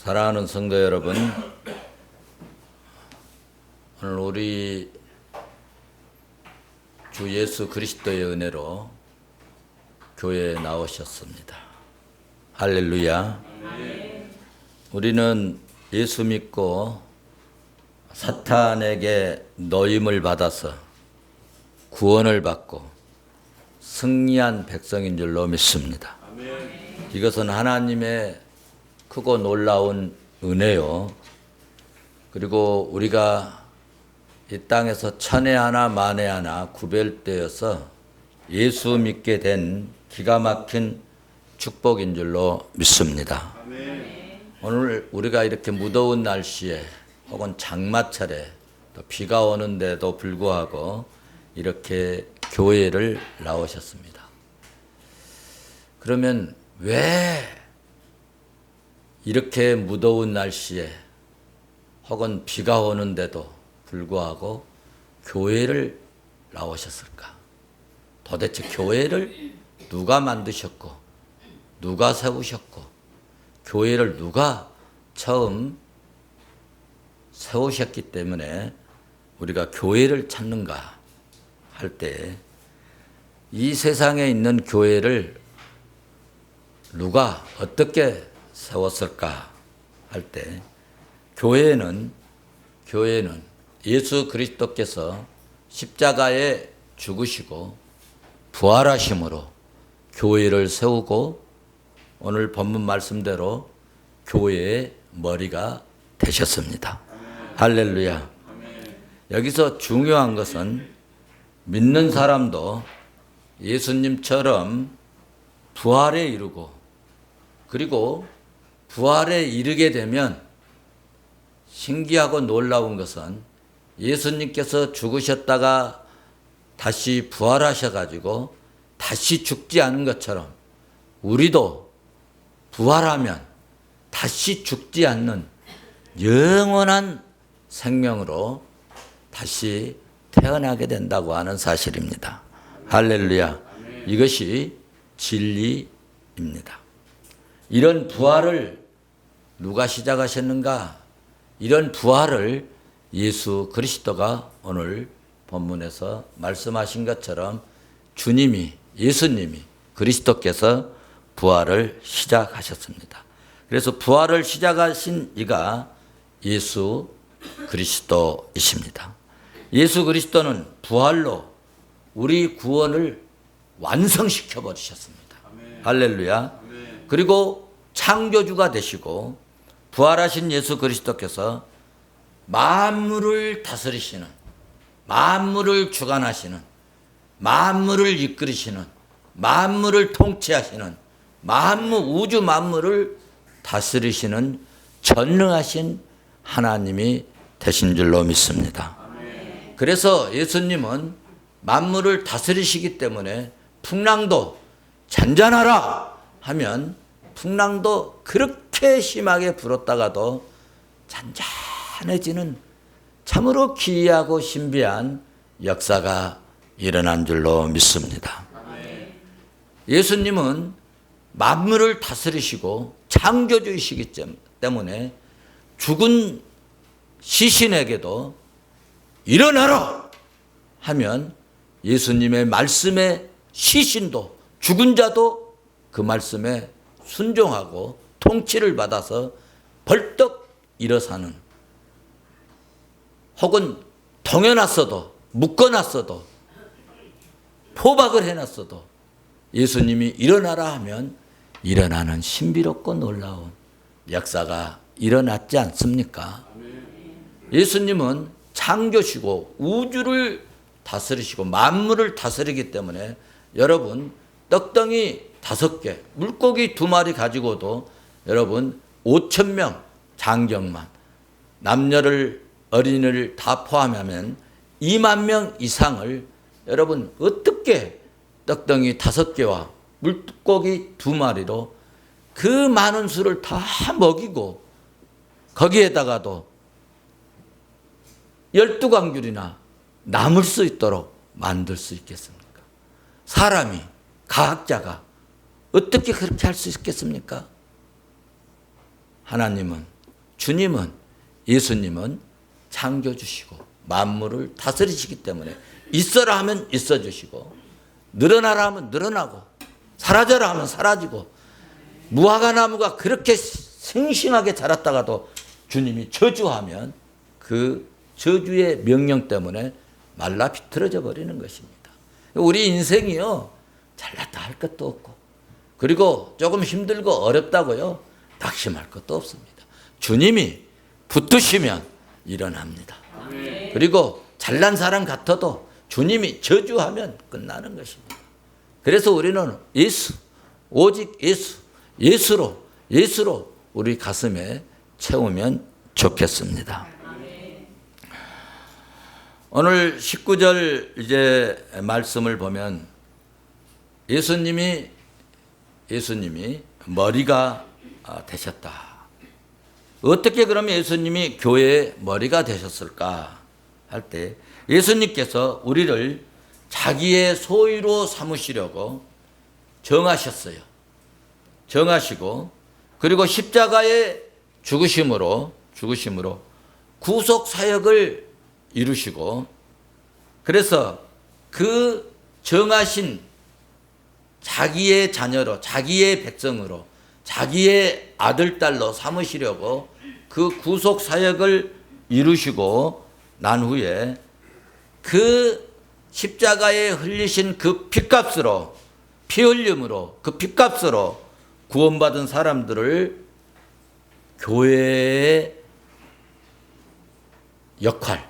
사랑하는 성도 여러분, 오늘 우리 주 예수 그리스도의 은혜로 교회에 나오셨습니다. 할렐루야. 우리는 예수 믿고 사탄에게 노임을 받아서 구원을 받고 승리한 백성인 줄로 믿습니다. 이것은 하나님의 크고 놀라운 은혜요. 그리고 우리가 이 땅에서 천에 하나 만에 하나 구별되어서 예수 믿게 된 기가 막힌 축복인 줄로 믿습니다. 오늘 우리가 이렇게 무더운 날씨에 혹은 장마철에 또 비가 오는데도 불구하고 이렇게 교회를 나오셨습니다. 그러면 왜 이렇게 무더운 날씨에 혹은 비가 오는데도 불구하고 교회를 나오셨을까? 도대체 교회를 누가 만드셨고 누가 세우셨고 교회를 누가 처음 세우셨기 때문에 우리가 교회를 찾는가 할 때 이 세상에 있는 교회를 누가 어떻게 세웠을까 할 때 교회는 예수 그리스도께서 십자가에 죽으시고 부활하심으로 교회를 세우고 오늘 본문 말씀대로 교회의 머리가 되셨습니다. 할렐루야. 여기서 중요한 것은 믿는 사람도 예수님처럼 부활에 이르고 그리고 부활에 이르게 되면 신기하고 놀라운 것은 예수님께서 죽으셨다가 다시 부활하셔가지고 다시 죽지 않은 것처럼 우리도 부활하면 다시 죽지 않는 영원한 생명으로 다시 태어나게 된다고 하는 사실입니다. 할렐루야. 이것이 진리입니다. 이런 부활을 누가 시작하셨는가? 이런 부활을 예수 그리스도가 오늘 본문에서 말씀하신 것처럼 예수님이 그리스도께서 부활을 시작하셨습니다. 그래서 부활을 시작하신 이가 예수 그리스도이십니다. 예수 그리스도는 부활로 우리 구원을 완성시켜 버리셨습니다. 할렐루야. 그리고 창조주가 되시고 부활하신 예수 그리스도께서 만물을 다스리시는, 만물을 주관하시는, 만물을 이끌으시는, 만물을 통치하시는, 우주 만물을 다스리시는 전능하신 하나님이 되신 줄로 믿습니다. 그래서 예수님은 만물을 다스리시기 때문에 풍랑도 잔잔하라 하면 풍랑도 그렇게 심하게 불었다가도 잔잔해지는 참으로 기이하고 신비한 역사가 일어난 줄로 믿습니다. 예수님은 만물을 다스리시고 창조주이시기 때문에 죽은 시신에게도 일어나라 하면 예수님의 말씀에 시신도 죽은 자도 그 말씀에 순종하고 통치를 받아서 벌떡 일어서는 혹은 동여놨어도 묶어놨어도 포박을 해놨어도 예수님이 일어나라 하면 일어나는 신비롭고 놀라운 역사가 일어났지 않습니까? 예수님은 창조시고 우주를 다스리시고 만물을 다스리기 때문에 여러분 떡덩이 5개, 물고기 2마리 가지고도 여러분 5,000명 장정만 남녀를 어린이를 다 포함하면 2만 명 이상을 여러분 어떻게 떡덩이 5개와 물고기 2마리로 그 많은 수를 다 먹이고 거기에다가도 12광줄이나 남을 수 있도록 만들 수 있겠습니까? 사람이, 과학자가 어떻게 그렇게 할 수 있겠습니까? 하나님은 주님은, 예수님은 창조주시고 만물을 다스리시기 때문에 있어라 하면 있어 주시고, 늘어나라 하면 늘어나고, 사라져라 하면 사라지고, 무화과 나무가 그렇게 싱싱하게 자랐다가도 주님이 저주하면 그 저주의 명령 때문에 말라 비틀어져 버리는 것입니다. 우리 인생이요, 잘났다 할 것도 없고, 그리고 조금 힘들고 어렵다고요, 낙심할 것도 없습니다. 주님이 붙드시면 일어납니다. 그리고 잘난 사람 같아도 주님이 저주하면 끝나는 것입니다. 그래서 우리는 예수, 오직 예수, 예수로 우리 가슴에 채우면 좋겠습니다. 오늘 19절 이제 말씀을 보면 예수님이 머리가 되셨다. 어떻게 그러면 예수님이 교회의 머리가 되셨을까 할 때, 예수님께서 우리를 자기의 소유로 삼으시려고 정하셨어요. 정하시고, 그리고 십자가의 죽으심으로 구속 사역을 이루시고, 그래서 그 정하신 자기의 자녀로, 자기의 백성으로, 자기의 아들, 딸로 삼으시려고 그 구속 사역을 이루시고 난 후에 그 십자가에 흘리신 그 피값으로, 피 흘림으로, 그 피값으로 구원받은 사람들을 교회의 역할,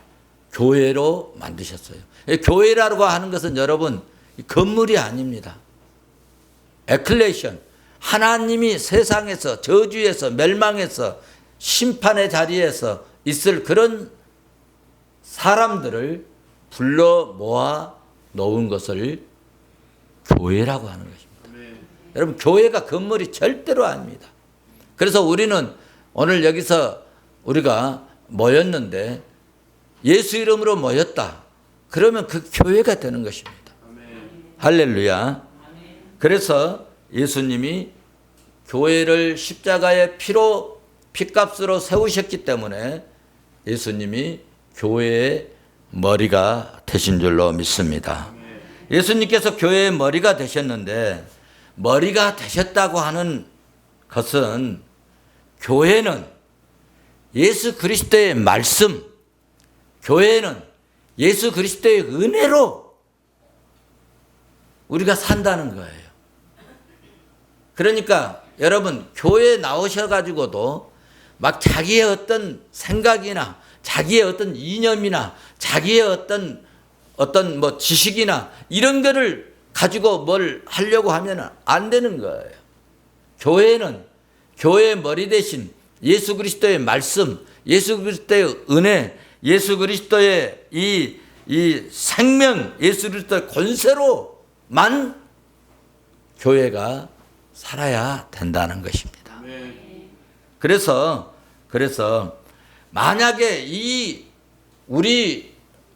교회로 만드셨어요. 교회라고 하는 것은 여러분 건물이 아닙니다. 에클레시온, 하나님이 세상에서 저주에서 멸망해서 심판의 자리에서 있을 그런 사람들을 불러 모아 놓은 것을 교회라고 하는 것입니다. 여러분, 교회가 건물이 절대로 아닙니다. 그래서 우리는 오늘 여기서 우리가 모였는데 예수 이름으로 모였다. 그러면 그 교회가 되는 것입니다. 할렐루야. 그래서 예수님이 교회를 십자가의 피로, 피값으로 세우셨기 때문에 예수님이 교회의 머리가 되신 줄로 믿습니다. 예수님께서 교회의 머리가 되셨는데, 머리가 되셨다고 하는 것은 교회는 예수 그리스도의 말씀, 교회는 예수 그리스도의 은혜로 우리가 산다는 거예요. 그러니까 여러분, 교회에 나오셔가지고도 막 자기의 어떤 생각이나 자기의 어떤 이념이나 자기의 어떤 뭐 지식이나 이런 거를 가지고 뭘 하려고 하면 안 되는 거예요. 교회는 교회의 머리 대신 예수 그리스도의 말씀, 예수 그리스도의 은혜, 예수 그리스도의 이 생명, 예수 그리스도의 권세로만 교회가 살아야 된다는 것입니다. 그래서 만약에 우리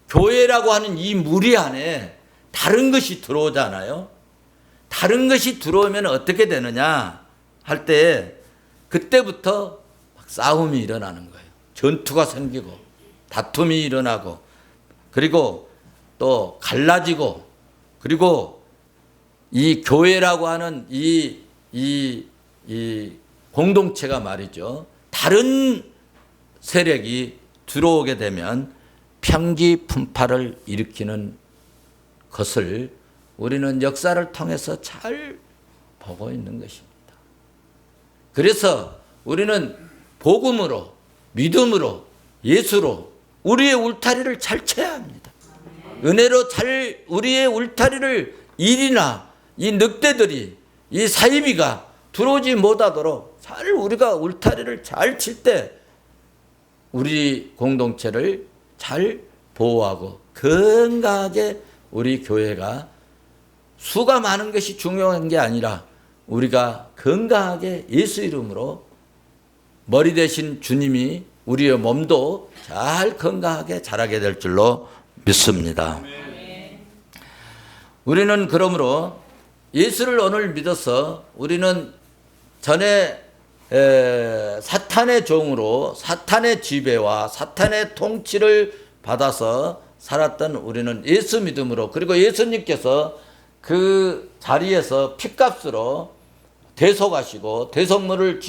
교회라고 하는 이 무리 안에 다른 것이 들어오잖아요. 다른 것이 들어오면 어떻게 되느냐 할 때, 그때부터 막 싸움이 일어나는 거예요. 전투가 생기고 다툼이 일어나고, 그리고 또 갈라지고, 그리고 이 교회라고 하는 이 공동체가 말이죠, 다른 세력이 들어오게 되면 평기분파를 일으키는 것을 우리는 역사를 통해서 잘 보고 있는 것입니다. 그래서 우리는 복음으로, 믿음으로, 예수로 우리의 울타리를 잘 쳐야 합니다. 은혜로 잘 우리의 울타리를 일이나 이 늑대들이, 이 사이비가 들어오지 못하도록 잘 우리가 울타리를 잘 칠 때 우리 공동체를 잘 보호하고 건강하게 우리 교회가, 수가 많은 것이 중요한 게 아니라 우리가 건강하게 예수 이름으로 머리 대신 주님이 우리의 몸도 잘 건강하게 자라게 될 줄로 믿습니다. 우리는 그러므로 예수를 오늘 믿어서 우리는 전에 사탄의 종으로 사탄의 지배와 사탄의 통치를 받아서 살았던 우리는 예수 믿음으로, 그리고 예수님께서 그 자리에서 핏값으로 대속하시고 대속물을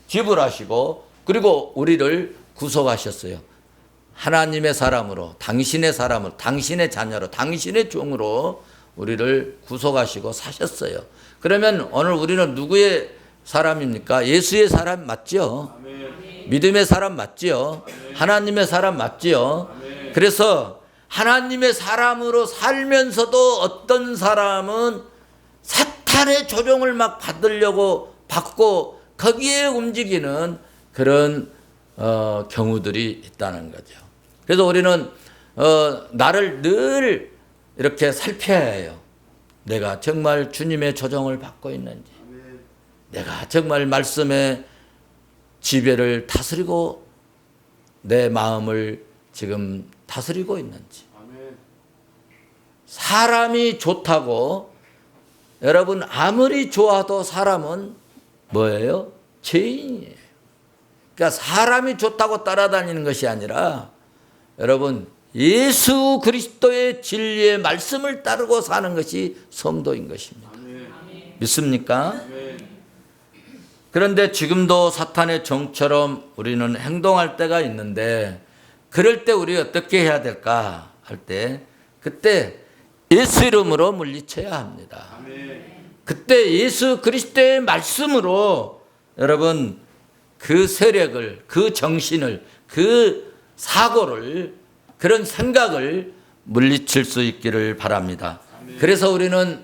지불하시고 그리고 우리를 구속하셨어요. 하나님의 사람으로, 당신의 사람으로, 당신의 자녀로, 당신의 종으로 우리를 구속하시고 사셨어요. 그러면 오늘 우리는 누구의 사람입니까? 예수의 사람 맞죠? 아멘. 믿음의 사람 맞죠? 아멘. 하나님의 사람 맞죠? 아멘. 그래서 하나님의 사람으로 살면서도 어떤 사람은 사탄의 조종을 막 받고 거기에 움직이는 그런 경우들이 있다는 거죠. 그래서 우리는 나를 늘 이렇게 살펴야 해요. 내가 정말 주님의 조종을 받고 있는지, 내가 정말 말씀의 지배를 다스리고 내 마음을 지금 다스리고 있는지. 사람이 좋다고, 여러분 아무리 좋아도 사람은 뭐예요? 죄인이에요. 그러니까 사람이 좋다고 따라다니는 것이 아니라 여러분 예수 그리스도의 진리의 말씀을 따르고 사는 것이 성도인 것입니다. 아멘. 믿습니까? 아멘. 그런데 지금도 사탄의 종처럼 우리는 행동할 때가 있는데, 그럴 때 우리 어떻게 해야 될까 할 때, 그때 예수 이름으로 물리쳐야 합니다. 아멘. 그때 예수 그리스도의 말씀으로 여러분 그 세력을, 그 정신을, 그 사고를, 그런 생각을 물리칠 수 있기를 바랍니다. 아멘. 그래서 우리는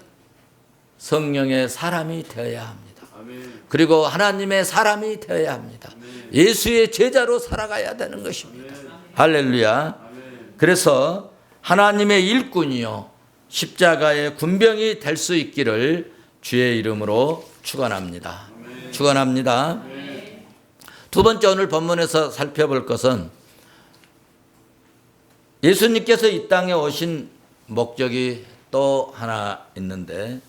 성령의 사람이 되어야 합니다. 아멘. 그리고 하나님의 사람이 되어야 합니다. 아멘. 예수의 제자로 살아가야 되는 것입니다. 아멘. 할렐루야. 아멘. 그래서 하나님의 일꾼이요 십자가의 군병이 될 수 있기를 주의 이름으로 축원합니다. 아멘. 축원합니다. 아멘. 두 번째 오늘 본문에서 살펴볼 것은 예수님께서 이 땅에 오신 목적이 또 하나 있는데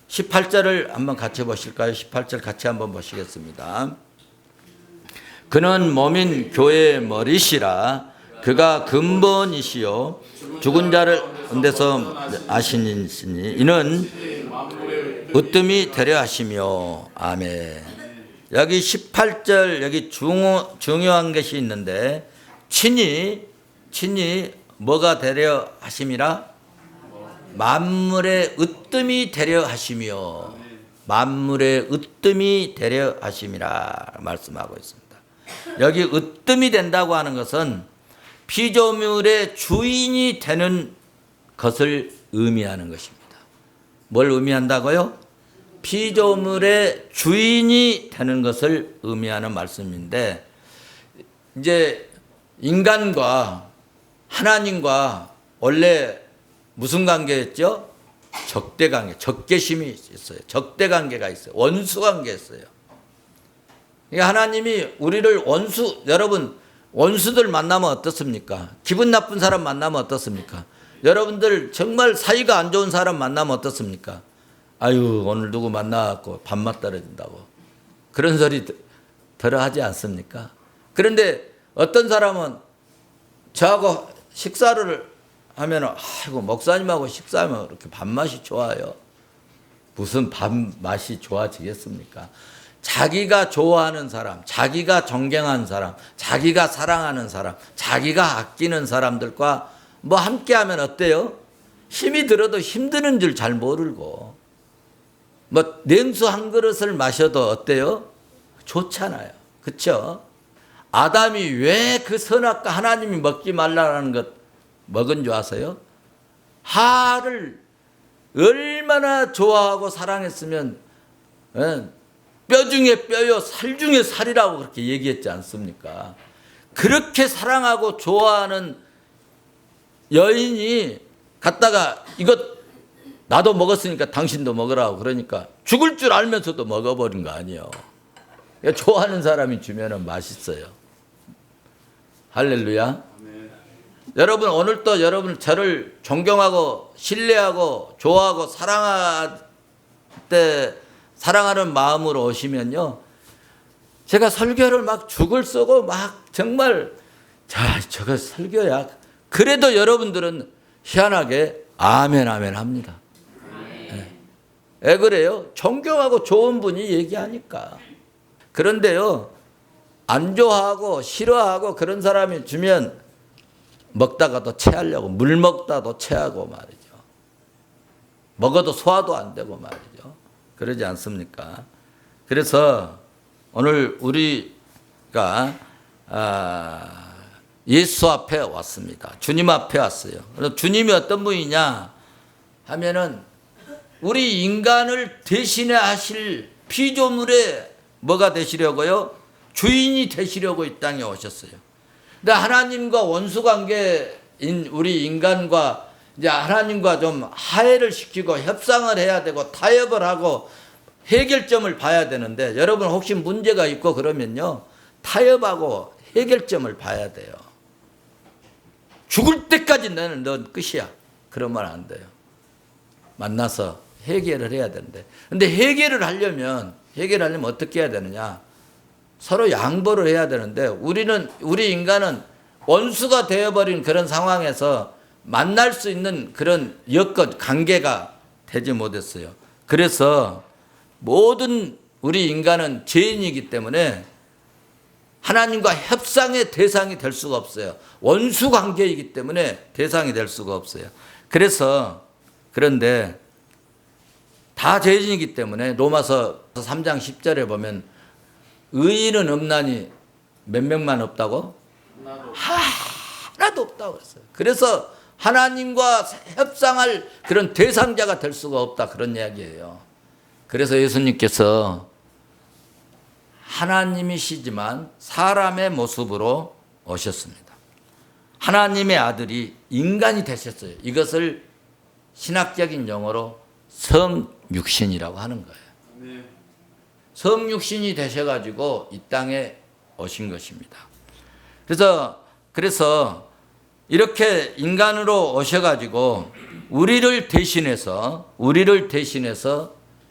18절을 한번 같이 보실까요? 18절 같이 한번 보시겠습니다. 그는 몸인 교회의 머리시라. 그가 근본이시요 죽은 자를 데서 아시니 이는 으뜸이 되려 하시며. 아멘. 여기 18절 여기 중요한 것이 있는데 친히 뭐가 되려 하심이라? 만물의 으뜸이 되려 하시며, 만물의 으뜸이 되려 하심이라 말씀하고 있습니다. 여기 으뜸이 된다고 하는 것은 피조물의 주인이 되는 것을 의미하는 것입니다. 뭘 의미한다고요? 피조물의 주인이 되는 것을 의미하는 말씀인데, 이제 인간과 하나님과 원래 무슨 관계였죠? 적대 관계, 적개심이 있어요. 적대 관계가 있어요. 원수 관계가 있어요. 하나님이 우리를 여러분 원수들 만나면 어떻습니까? 기분 나쁜 사람 만나면 어떻습니까? 여러분들 정말 사이가 안 좋은 사람 만나면 어떻습니까? 아유, 오늘 누구 만나갖고 밥맛 떨어진다고 그런 소리 들어 하지 않습니까? 그런데 어떤 사람은 저하고 식사를 하면, 아이고 목사님하고 식사하면 그렇게 밥맛이 좋아요. 무슨 밥맛이 좋아지겠습니까? 자기가 좋아하는 사람, 자기가 존경하는 사람, 자기가 사랑하는 사람, 자기가 아끼는 사람들과 뭐 함께하면 어때요? 힘이 들어도 힘드는 줄 잘 모르고, 뭐 냉수 한 그릇을 마셔도 어때요? 좋잖아요. 그렇죠? 아담이 왜 그 선악과 하나님이 먹지 말라는 것 먹은 줄 아세요? 하를 얼마나 좋아하고 사랑했으면 뼈 중에 뼈요 살 중에 살이라고 그렇게 얘기했지 않습니까? 그렇게 사랑하고 좋아하는 여인이 갖다가 이것 나도 먹었으니까 당신도 먹으라고 그러니까 죽을 줄 알면서도 먹어버린 거 아니에요. 좋아하는 사람이 주면은 맛있어요. 할렐루야. 네. 여러분 오늘도 여러분 저를 존경하고 신뢰하고 좋아하고 사랑하는 마음으로 오시면요, 제가 설교를 막 죽을 쓰고 막 정말 저거 설교야. 그래도 여러분들은 희한하게 아멘 아멘 합니다. 왜 그래요? 존경하고 좋은 분이 얘기하니까. 그런데요, 안 좋아하고 싫어하고 그런 사람이 주면 먹다가도 체하려고, 물 먹다도 체하고 말이죠. 먹어도 소화도 안 되고 말이죠. 그러지 않습니까? 그래서 오늘 우리가 예수 앞에 왔습니다. 주님 앞에 왔어요. 그래서 주님이 어떤 분이냐 하면은 우리 인간을 대신해 하실 피조물에 뭐가 되시려고요? 주인이 되시려고 이 땅에 오셨어요. 근데 하나님과 원수 관계인 우리 인간과 이제 하나님과 좀 화해를 시키고 협상을 해야 되고 타협을 하고 해결점을 봐야 되는데, 여러분 혹시 문제가 있고 그러면요, 타협하고 해결점을 봐야 돼요. 죽을 때까지 넌 끝이야. 그러면 안 돼요. 만나서 해결을 해야 되는데, 근데 해결을 하려면 어떻게 해야 되느냐? 서로 양보를 해야 되는데, 우리 인간은 원수가 되어버린 그런 상황에서 만날 수 있는 그런 여건, 관계가 되지 못했어요. 그래서 모든 우리 인간은 죄인이기 때문에 하나님과 협상의 대상이 될 수가 없어요. 원수 관계이기 때문에 대상이 될 수가 없어요. 그런데 다 죄인이기 때문에 로마서 3장 10절에 보면 의인은 없나니 몇 명만 없다고? 하나도 없다고 그랬어요. 그래서 하나님과 협상할 그런 대상자가 될 수가 없다, 그런 이야기예요. 그래서 예수님께서 하나님이시지만 사람의 모습으로 오셨습니다. 하나님의 아들이 인간이 되셨어요. 이것을 신학적인 용어로 성육신이라고 하는 거예요. 성육신이 되셔가지고 이 땅에 오신 것입니다. 그래서 이렇게 인간으로 오셔가지고 우리를 대신해서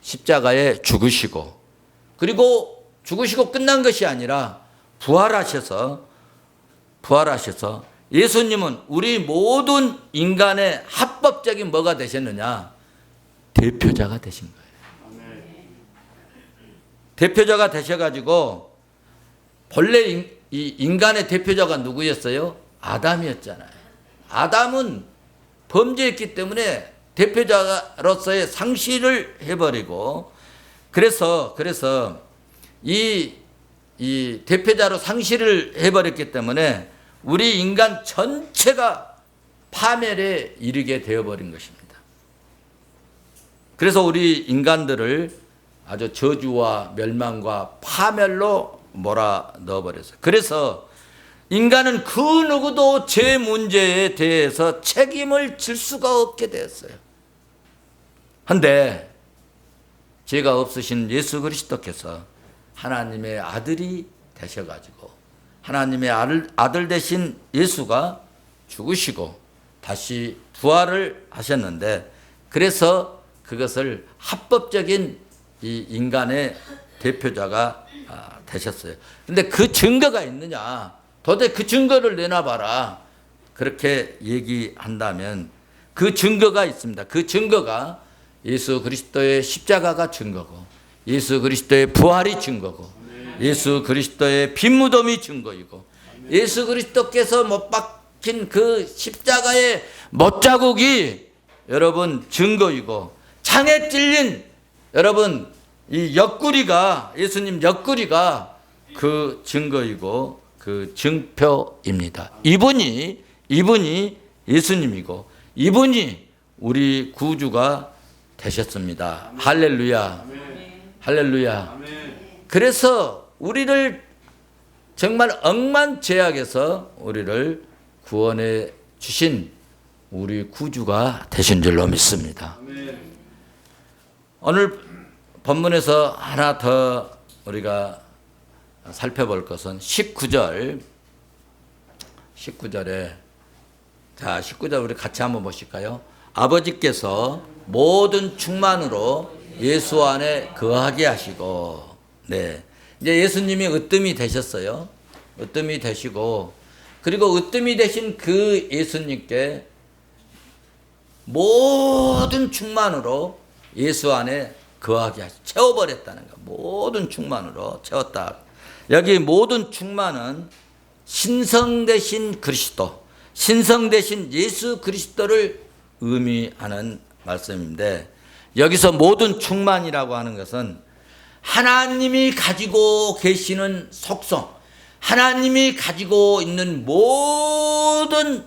십자가에 죽으시고, 그리고 죽으시고 끝난 것이 아니라 부활하셔서 예수님은 우리 모든 인간의 합법적인 뭐가 되셨느냐? 대표자가 되신 거예요. 대표자가 되셔가지고, 본래 이 인간의 대표자가 누구였어요? 아담이었잖아요. 아담은 범죄했기 때문에 대표자로서의 상실을 해버리고, 그래서 이 대표자로 상실을 해버렸기 때문에 우리 인간 전체가 파멸에 이르게 되어버린 것입니다. 그래서 우리 인간들을 아주 저주와 멸망과 파멸로 몰아 넣어버렸어요. 그래서 인간은 그 누구도 죄 문제에 대해서 책임을 질 수가 없게 되었어요. 그런데 죄가 없으신 예수 그리스도께서 하나님의 아들이 되셔가지고, 하나님의 아들 되신 예수가 죽으시고 다시 부활을 하셨는데, 그래서 그것을 합법적인 이 인간의 대표자가 되셨어요. 그런데 그 증거가 있느냐? 도대체 그 증거를 내놔봐라. 그렇게 얘기한다면 그 증거가 있습니다. 그 증거가 예수 그리스도의 십자가가 증거고, 예수 그리스도의 부활이 증거고, 예수 그리스도의 빈무덤이 증거이고, 예수 그리스도께서 못 박힌 그 십자가의 못자국이 여러분 증거이고, 창에 찔린 여러분 이 옆구리가, 예수님 옆구리가 그 증거이고 그 증표입니다. 이분이 예수님이고, 이분이 우리 구주가 되셨습니다. 할렐루야. 할렐루야. 그래서 우리를 정말 억만죄악에서 우리를 구원해 주신 우리 구주가 되신 줄로 믿습니다. 오늘 본문에서 하나 더 우리가 살펴볼 것은 19절에, 자, 19절 우리 같이 한번 보실까요? 아버지께서 모든 충만으로 예수 안에 거하게 하시고, 네, 이제 예수님이 으뜸이 되셨어요. 으뜸이 되시고, 그리고 으뜸이 되신 그 예수님께 모든 충만으로 예수 안에 거하게 채워버렸다는 거. 모든 충만으로 채웠다. 여기 모든 충만은 신성 되신 그리스도, 신성 되신 예수 그리스도를 의미하는 말씀인데, 여기서 모든 충만이라고 하는 것은 하나님이 가지고 계시는 속성, 하나님이 가지고 있는 모든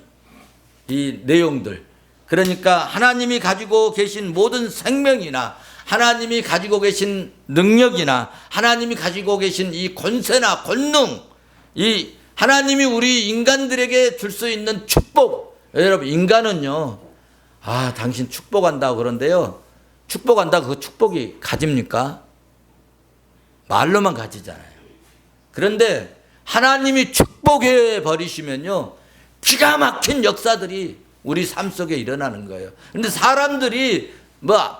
이 내용들, 그러니까 하나님이 가지고 계신 모든 생명이나 하나님이 가지고 계신 능력이나 하나님이 가지고 계신 이 권세나 권능, 이 하나님이 우리 인간들에게 줄 수 있는 축복. 여러분, 인간은요, 당신 축복한다고 그런데요, 축복한다, 그 축복이 가집니까? 말로만 가지잖아요. 그런데 하나님이 축복해 버리시면요, 기가 막힌 역사들이 우리 삶 속에 일어나는 거예요. 그런데 사람들이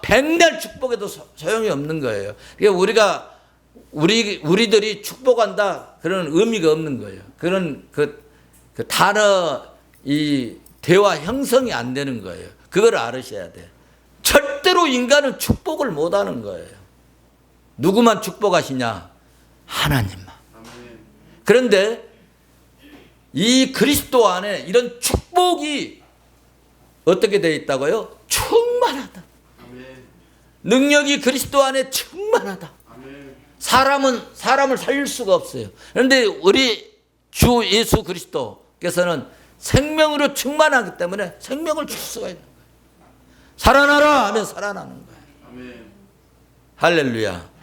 백날 축복해도 소용이 없는 거예요. 그러니까 우리들이 축복한다 그런 의미가 없는 거예요. 그런 그 단어 이 대화 형성이 안 되는 거예요. 그걸 알으셔야 돼. 절대로 인간은 축복을 못 하는 거예요. 누구만 축복하시냐? 하나님만. 그런데 이 그리스도 안에 이런 축복이 어떻게 되어 있다고요? 충만하다. 능력이 그리스도 안에 충만하다. 사람을 살릴 수가 없어요. 그런데 우리 주 예수 그리스도께서는 생명으로 충만하기 때문에 생명을 줄 수가 있는 거예요. 살아나라 하면 살아나는 거예요. 할렐루야.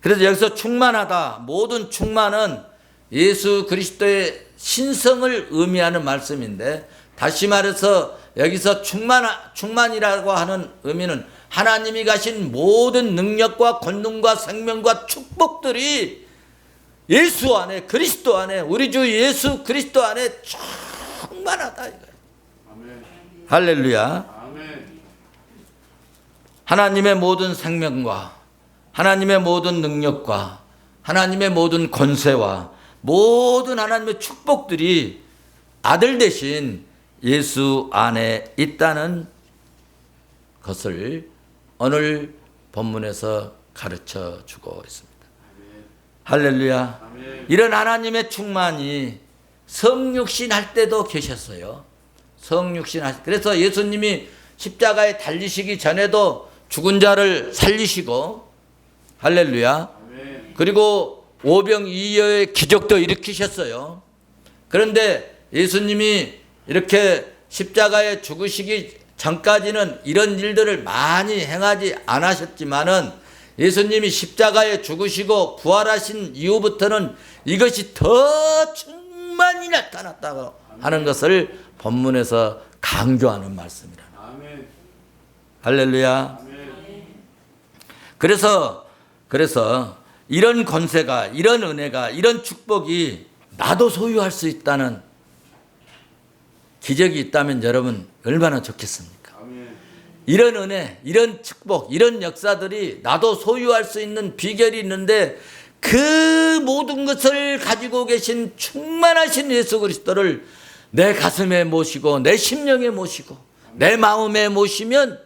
그래서 여기서 충만하다, 모든 충만은 예수 그리스도의 신성을 의미하는 말씀인데, 다시 말해서 여기서 충만이라고 하는 의미는 하나님이 가신 모든 능력과 권능과 생명과 축복들이 예수 안에, 그리스도 안에, 우리 주 예수 그리스도 안에 충만하다 이거예요. 할렐루야. 하나님의 모든 생명과 하나님의 모든 능력과 하나님의 모든 권세와 모든 하나님의 축복들이 아들 대신 예수 안에 있다는 것을 오늘 본문에서 가르쳐 주고 있습니다. 할렐루야. 이런 하나님의 충만이 성육신 할 때도 계셨어요. 그래서 예수님이 십자가에 달리시기 전에도 죽은 자를 살리시고, 할렐루야. 그리고 오병이어의 기적도 일으키셨어요. 그런데 예수님이 이렇게 십자가에 죽으시기 전까지는 이런 일들을 많이 행하지 않으셨지만은, 예수님이 십자가에 죽으시고 부활하신 이후부터는 이것이 더 충만히 나타났다고 하는 것을 본문에서 강조하는 말씀이라. 할렐루야. 그래서 이런 권세가, 이런 은혜가, 이런 축복이 나도 소유할 수 있다는 기적이 있다면 여러분 얼마나 좋겠습니까? 이런 은혜, 이런 축복, 이런 역사들이 나도 소유할 수 있는 비결이 있는데, 그 모든 것을 가지고 계신 충만하신 예수 그리스도를 내 가슴에 모시고 내 심령에 모시고 내 마음에 모시면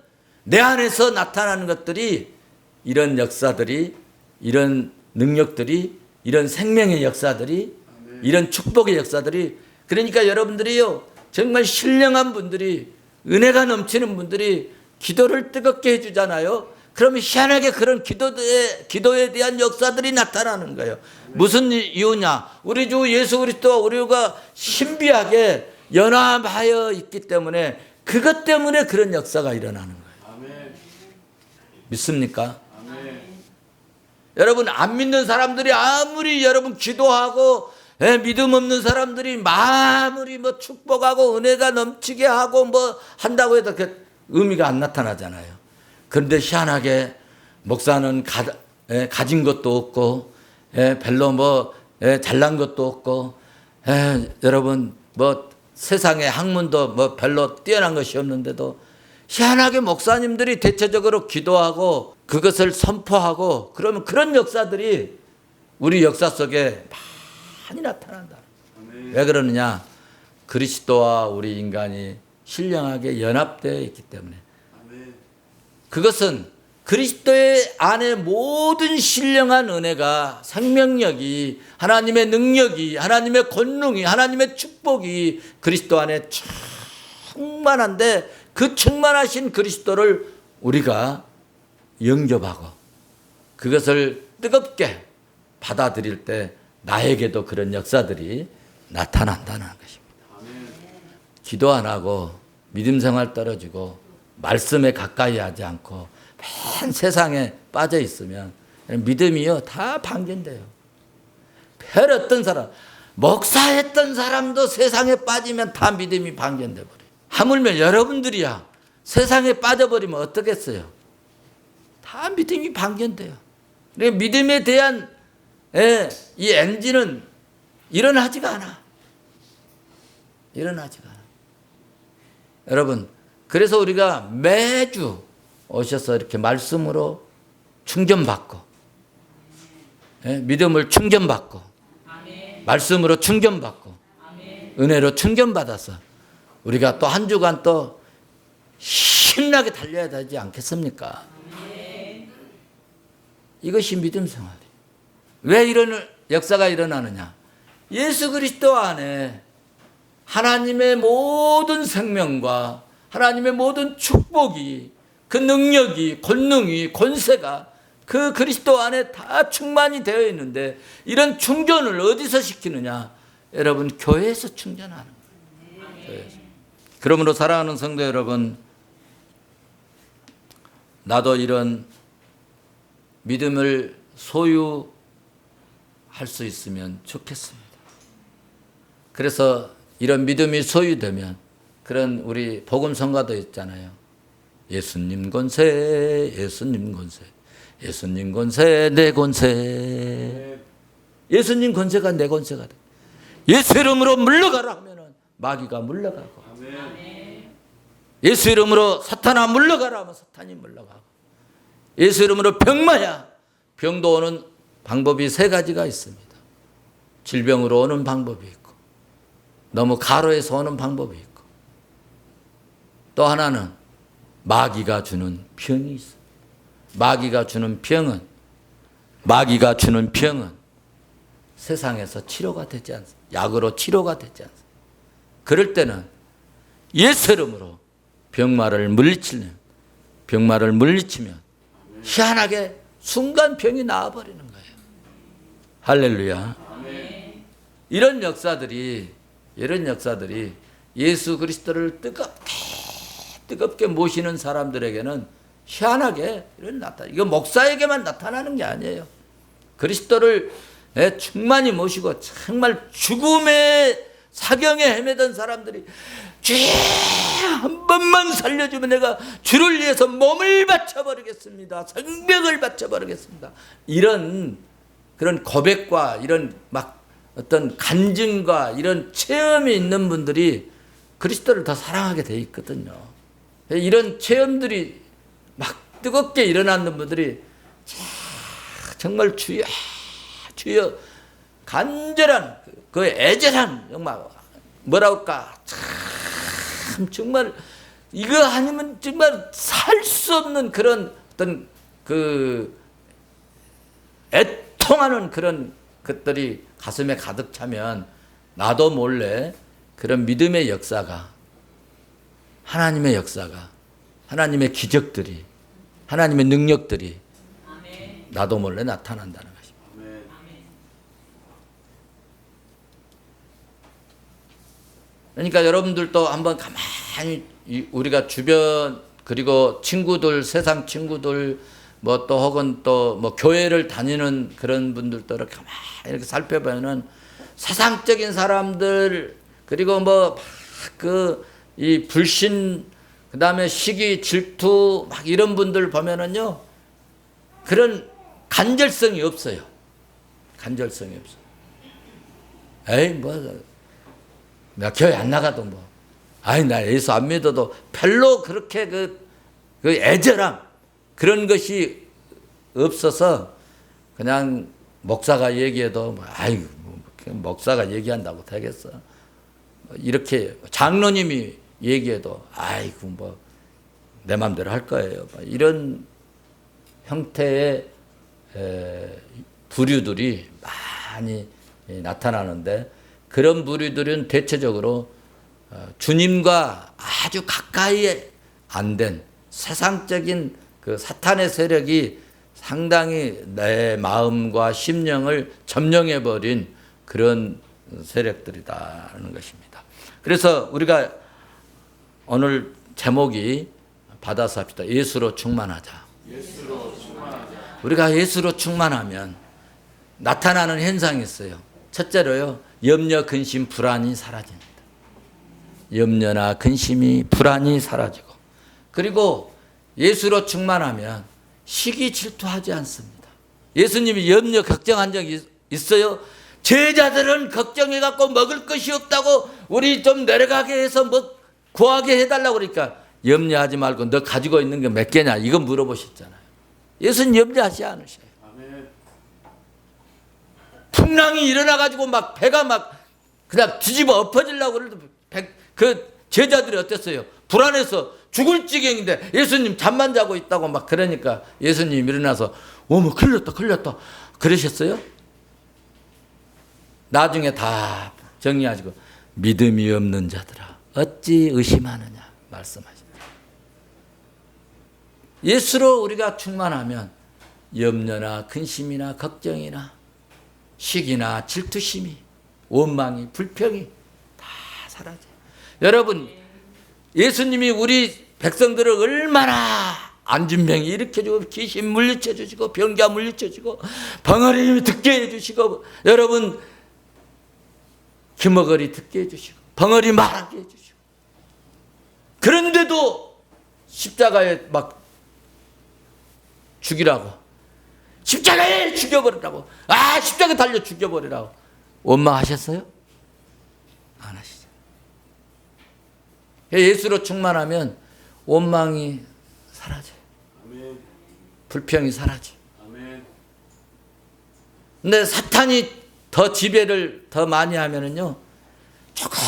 내 안에서 나타나는 것들이, 이런 역사들이, 이런 능력들이, 이런 생명의 역사들이, 이런 축복의 역사들이, 그러니까 여러분들이요, 정말 신령한 분들이, 은혜가 넘치는 분들이 기도를 뜨겁게 해주잖아요. 그러면 희한하게 그런 기도에 대한 역사들이 나타나는 거예요. 무슨 이유냐? 우리 주 예수 그리스도와 우리가 신비하게 연합하여 있기 때문에, 그것 때문에 그런 역사가 일어나는 거예요. 믿습니까? 여러분, 안 믿는 사람들이 아무리 여러분 기도하고, 믿음 없는 사람들이 아무리 축복하고 은혜가 넘치게 하고 한다고 해도 그 의미가 안 나타나잖아요. 그런데 희한하게 목사는 가진 것도 없고, 별로 잘난 것도 없고, 여러분 세상에 학문도 별로 뛰어난 것이 없는데도 희한하게 목사님들이 대체적으로 기도하고 그것을 선포하고, 그러면 그런 역사들이 우리 역사 속에 많이 나타난다. 왜 그러느냐? 그리스도와 우리 인간이 신령하게 연합되어 있기 때문에. 그것은 그리스도의 안에 모든 신령한 은혜가, 생명력이, 하나님의 능력이, 하나님의 권능이, 하나님의 축복이 그리스도 안에 충만한데, 그 충만하신 그리스도를 우리가 영접하고 그것을 뜨겁게 받아들일 때 나에게도 그런 역사들이 나타난다는 것입니다. 기도 안 하고 믿음 생활 떨어지고 말씀에 가까이 하지 않고 맨 세상에 빠져 있으면 믿음이요 다 방전돼요. 별 어떤 사람, 목사했던 사람도 세상에 빠지면 다 믿음이 방전돼 버려요. 하물며 여러분들이야 세상에 빠져버리면 어떻겠어요? 다 믿음이 방전돼요. 그러니까 믿음에 대한 이 엔진은 일어나지가 않아. 일어나지가 않아. 여러분, 그래서 우리가 매주 오셔서 이렇게 말씀으로 충전받고, 믿음을 충전받고, 말씀으로 충전받고, 은혜로 충전받아서 우리가 또 한 주간 또 신나게 달려야 되지 않겠습니까? 이것이 믿음 생활이에요. 왜 이런 역사가 일어나느냐? 예수 그리스도 안에 하나님의 모든 생명과 하나님의 모든 축복이, 그 능력이, 권능이, 권세가 그 그리스도 안에 다 충만이 되어 있는데, 이런 충전을 어디서 시키느냐? 여러분, 교회에서 충전하는 거예요. 교회에서. 그러므로 사랑하는 성도 여러분, 나도 이런 믿음을 소유할 수 있으면 좋겠습니다. 그래서 이런 믿음이 소유되면 그런 우리 복음 성가도 있잖아요. 예수님 권세, 예수님 권세, 예수님 권세, 내 권세. 예수님 권세가 내 권세가 돼. 예수 이름으로 물러가라 하면은 마귀가 물러가고, 예수 이름으로 사탄아 물러가라 하면 사탄이 물러가고, 예수 이름으로 병마야, 병도 오는 방법이 세 가지가 있습니다. 질병으로 오는 방법이 있고, 너무 가로에서 오는 방법이 있고, 또 하나는 마귀가 주는 병이 있습니다. 마귀가 주는 병은 세상에서 치료가 되지 않습니다. 약으로 치료가 되지 않습니다. 그럴 때는 예수 이름으로 병마를 물리치면 희한하게 순간 병이 나아버리는 거예요. 할렐루야. 이런 역사들이 예수 그리스도를 뜨겁게 모시는 사람들에게는 희한하게 이런 나타나. 이거 목사에게만 나타나는 게 아니에요. 그리스도를 충만히 모시고 정말 죽음의 사경에 헤매던 사람들이 주여 한 번만 살려주면 내가 주를 위해서 몸을 바쳐버리겠습니다. 생명을 바쳐버리겠습니다. 이런 그런 고백과 이런 막 어떤 간증과 이런 체험이 있는 분들이 그리스도를 더 사랑하게 돼 있거든요. 이런 체험들이 막 뜨겁게 일어나는 분들이 정말 주여 간절한 그 애절한 정말 뭐랄까 참 정말 이거 아니면 정말 살 수 없는 그런 어떤 그 애통하는 그런 것들이 가슴에 가득 차면 나도 몰래 그런 믿음의 역사가, 하나님의 역사가, 하나님의 기적들이, 하나님의 능력들이 나도 몰래 나타난다는 것입니다. 그러니까 여러분들도 한번 가만히 우리가 주변, 그리고 친구들, 세상 친구들, 뭐 또 혹은 또 뭐 교회를 다니는 그런 분들도 이렇게 가만히 이렇게 살펴보면은 세상적인 사람들, 그리고 뭐 이 불신, 그 다음에 시기, 질투 막 이런 분들 보면은요, 그런 간절성이 없어요. 간절성이 없어요. 에이 뭐 나 교회 안 나가도 뭐, 아이 나 예수 안 믿어도 별로 그렇게 그 애절함 그런 것이 없어서 그냥 목사가 얘기해도 아이고 목사가 얘기한다고 되겠어. 이렇게 장로님이 얘기해도 아이고 내 맘대로 할 거예요. 이런 형태의 부류들이 많이 나타나는데, 그런 부류들은 대체적으로 주님과 아주 가까이 안 된 세상적인 그 사탄의 세력이 상당히 내 마음과 심령을 점령해 버린 그런 세력들이다는 것입니다. 그래서 우리가 오늘 제목이 받아서 합시다. 예수로 충만하자. 우리가 예수로 충만하면 나타나는 현상이 있어요. 첫째로요, 염려, 근심, 불안이 사라집니다. 염려나 근심이, 불안이 사라지고, 그리고 예수로 충만하면 시기 질투하지 않습니다. 예수님이 염려, 걱정한 적이 있어요? 제자들은 걱정해갖고 먹을 것이 없다고 우리 좀 내려가게 해서 구하게 해달라고 그러니까 염려하지 말고 너 가지고 있는 게 몇 개냐 이거 물어보셨잖아요. 예수는 염려하지 않으셔요. 풍랑이 일어나가지고 막 배가 막 그냥 뒤집어 엎어지려고 그래도 그 제자들이 어땠어요? 불안해서 죽을 지경인데 예수님 잠만 자고 있다고 막 그러니까 예수님 일어나서 어머 큰일 났다 그러셨어요? 나중에 다 정리하시고 믿음이 없는 자들아 어찌 의심하느냐 말씀하십니다. 예수로 우리가 충만하면 염려나 근심이나 걱정이나 시기나 질투심이, 원망이, 불평이 다 사라져요. 여러분, 예수님이 우리 백성들을 얼마나 안진병이 일으켜주고 귀신 물리쳐주시고 병자 물리쳐주고 벙어리 듣게 해주시고 여러분 기머거리 듣게 해주시고 벙어리 말하게 해주시고, 그런데도 십자가에 막 죽이라고, 십자가에 죽여버리라고, 십자가 달려 죽여버리라고 원망하셨어요? 안 하시죠. 예수로 충만하면 원망이 사라져요. 아멘. 불평이 사라져요. 아멘. 근데 사탄이 더 지배를 더 많이 하면은요, 조금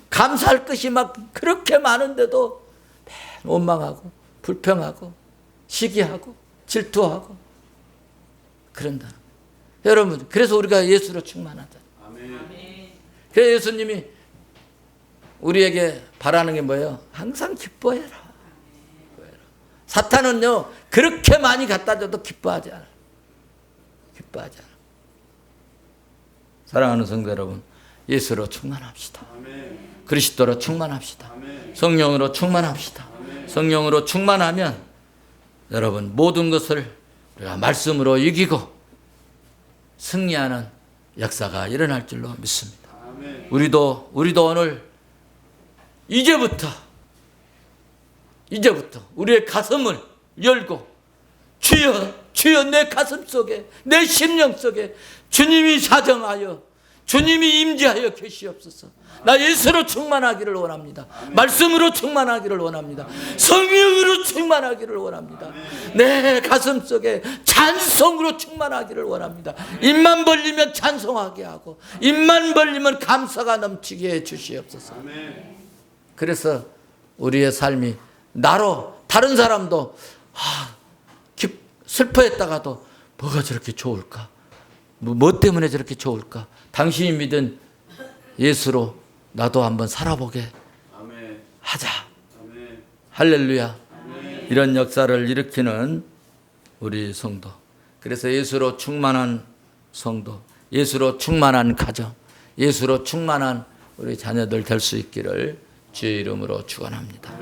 감사할 것이 막 그렇게 많은데도 원망하고 불평하고 시기하고 질투하고 그런다. 여러분, 그래서 우리가 예수로 충만하다. 아멘. 그래서 예수님이 우리에게 바라는 게 뭐예요? 항상 기뻐해라. 사탄은요, 그렇게 많이 갖다 줘도 기뻐하지 않아요. 기뻐하지 않아요. 사랑하는 성도 여러분, 예수로 충만합시다. 아멘. 그리스도로 충만합시다. 아멘. 성령으로 충만합시다. 아멘. 성령으로 충만하면 여러분 모든 것을 우리가 말씀으로 이기고 승리하는 역사가 일어날 줄로 믿습니다. 아멘. 우리도 오늘 이제부터 우리의 가슴을 열고 주여 내 가슴 속에 내 심령 속에 주님이 사정하여 주님이 임재하여 계시옵소서. 나 예수로 충만하기를 원합니다. 말씀으로 충만하기를 원합니다. 성령으로 충만하기를 원합니다. 내 가슴 속에 찬송으로 충만하기를 원합니다. 입만 벌리면 찬송하게 하고 입만 벌리면 감사가 넘치게 해 주시옵소서. 그래서 우리의 삶이 나로 다른 사람도 슬퍼했다가도 뭐가 저렇게 좋을까? 뭐 때문에 저렇게 좋을까? 당신이 믿은 예수로 나도 한번 살아보게 하자. 할렐루야. 이런 역사를 일으키는 우리 성도. 그래서 예수로 충만한 성도, 예수로 충만한 가정, 예수로 충만한 우리 자녀들 될 수 있기를 주의 이름으로 축원합니다.